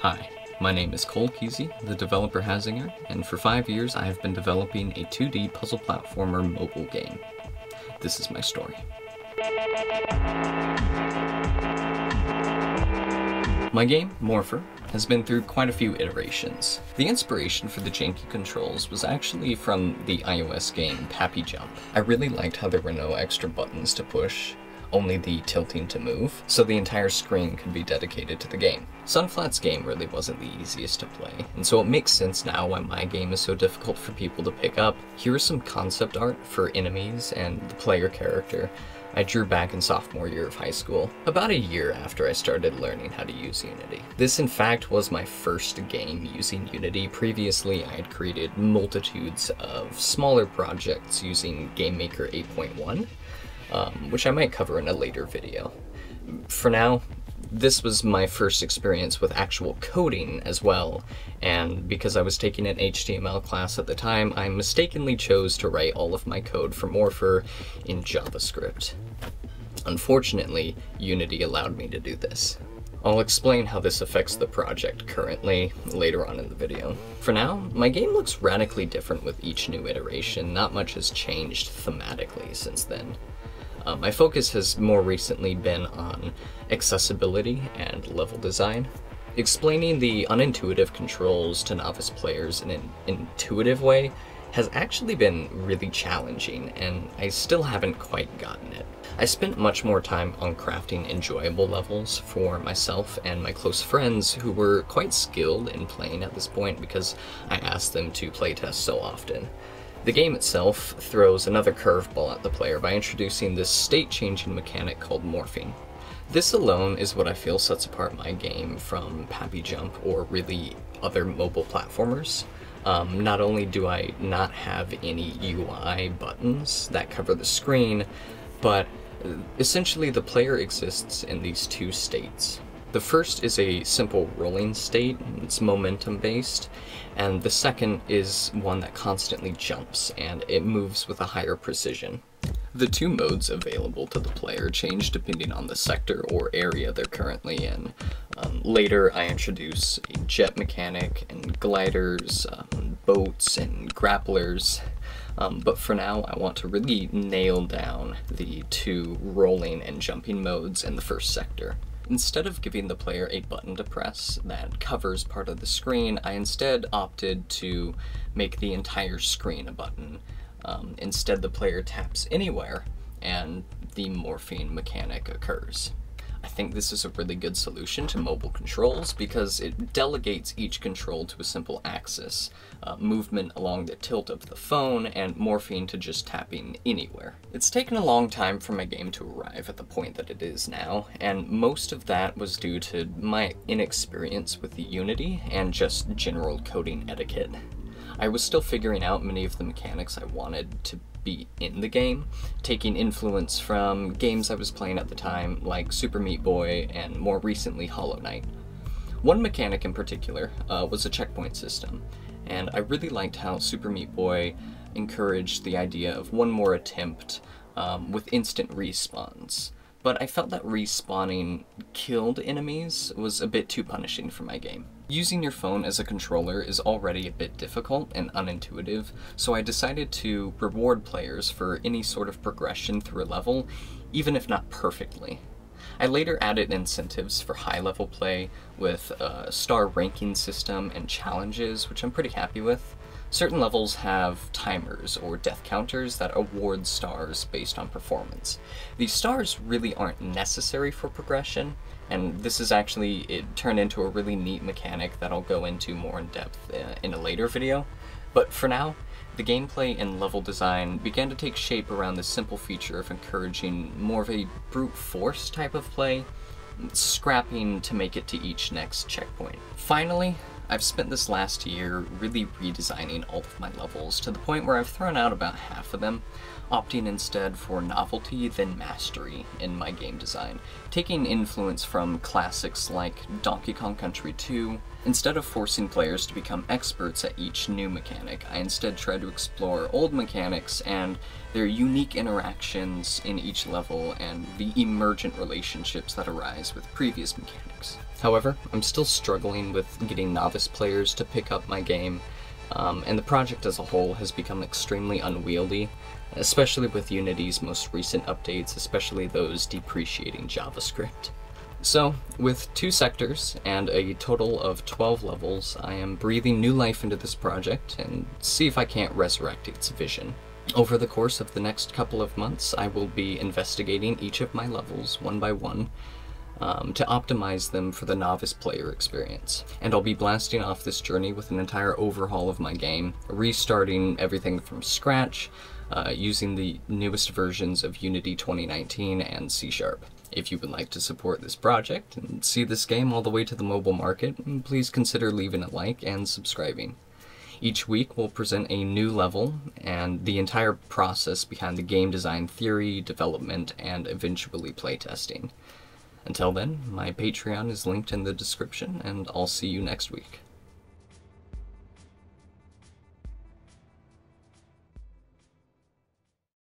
Hi, my name is Cole Kesey, the developer Hazinger, and for 5 years I have been developing a 2D puzzle platformer mobile game. This is my story. My game, Morpher, has been through quite a few iterations. The inspiration for the janky controls was actually from the iOS game Pappy Jump. I really liked how there were no extra buttons to push, only the tilting to move, so the entire screen could be dedicated to the game. Sunflat's game really wasn't the easiest to play, and so it makes sense now why my game is so difficult for people to pick up. Here is some concept art for enemies and the player character I drew back in sophomore year of high school, about a year after I started learning how to use Unity. This in fact was my first game using Unity. Previously I had created multitudes of smaller projects using GameMaker 8.1, which I might cover in a later video. For now, this was my first experience with actual coding as well, and because I was taking an HTML class at the time, I mistakenly chose to write all of my code for Morpher in JavaScript. Unfortunately, Unity allowed me to do this. I'll explain how this affects the project currently later on in the video. For now, my game looks radically different with each new iteration. Not much has changed thematically since then. My focus has more recently been on accessibility and level design. Explaining the unintuitive controls to novice players in an intuitive way has actually been really challenging, and I still haven't quite gotten it. I spent much more time on crafting enjoyable levels for myself and my close friends who were quite skilled in playing at this point because I asked them to playtest so often. The game itself throws another curveball at the player by introducing this state-changing mechanic called morphing. This alone is what I feel sets apart my game from Pappy Jump or really other mobile platformers. Not only do I not have any UI buttons that cover the screen, but essentially the player exists in these two states. The first is a simple rolling state, it's momentum based, and the second is one that constantly jumps and it moves with a higher precision. The two modes available to the player change depending on the sector or area they're currently in. Later I introduce a jet mechanic and gliders, boats and grapplers, but for now I want to really nail down the two rolling and jumping modes in the first sector. Instead of giving the player a button to press that covers part of the screen, I instead opted to make the entire screen a button. Instead, the player taps anywhere, and the morphing mechanic occurs. I think this is a really good solution to mobile controls because it delegates each control to a simple axis, movement along the tilt of the phone, and morphing to just tapping anywhere. It's taken a long time for my game to arrive at the point that it is now, and most of that was due to my inexperience with the Unity and just general coding etiquette. I was still figuring out many of the mechanics I wanted to be in the game, taking influence from games I was playing at the time like Super Meat Boy and more recently Hollow Knight. One mechanic in particular was a checkpoint system, and I really liked how Super Meat Boy encouraged the idea of one more attempt with instant respawns. But I felt that respawning killed enemies was a bit too punishing for my game. Using your phone as a controller is already a bit difficult and unintuitive, so I decided to reward players for any sort of progression through a level, even if not perfectly. I later added incentives for high-level play with a star ranking system and challenges, which I'm pretty happy with. Certain levels have timers or death counters that award stars based on performance. These stars really aren't necessary for progression, and this is actually, it turned into a really neat mechanic that I'll go into more in depth in a later video. But for now, the gameplay and level design began to take shape around the simple feature of encouraging more of a brute force type of play, scrapping to make it to each next checkpoint. Finally, I've spent this last year really redesigning all of my levels to the point where I've thrown out about half of them, opting instead for novelty than mastery in my game design, taking influence from classics like Donkey Kong Country 2. Instead of forcing players to become experts at each new mechanic, I instead try to explore old mechanics and their unique interactions in each level and the emergent relationships that arise with previous mechanics. However, I'm still struggling with getting novice players to pick up my game, and the project as a whole has become extremely unwieldy, especially with Unity's most recent updates, especially those depreciating JavaScript. So, with 2 sectors and a total of 12 levels, I am breathing new life into this project and see if I can't resurrect its vision. Over the course of the next couple of months, I will be investigating each of my levels one by one to optimize them for the novice player experience. And I'll be blasting off this journey with an entire overhaul of my game, restarting everything from scratch, using the newest versions of Unity 2019 and C#. If you would like to support this project and see this game all the way to the mobile market, please consider leaving a like and subscribing. Each week we'll present a new level and the entire process behind the game design theory, development, and eventually playtesting. Until then, my Patreon is linked in the description, and I'll see you next week.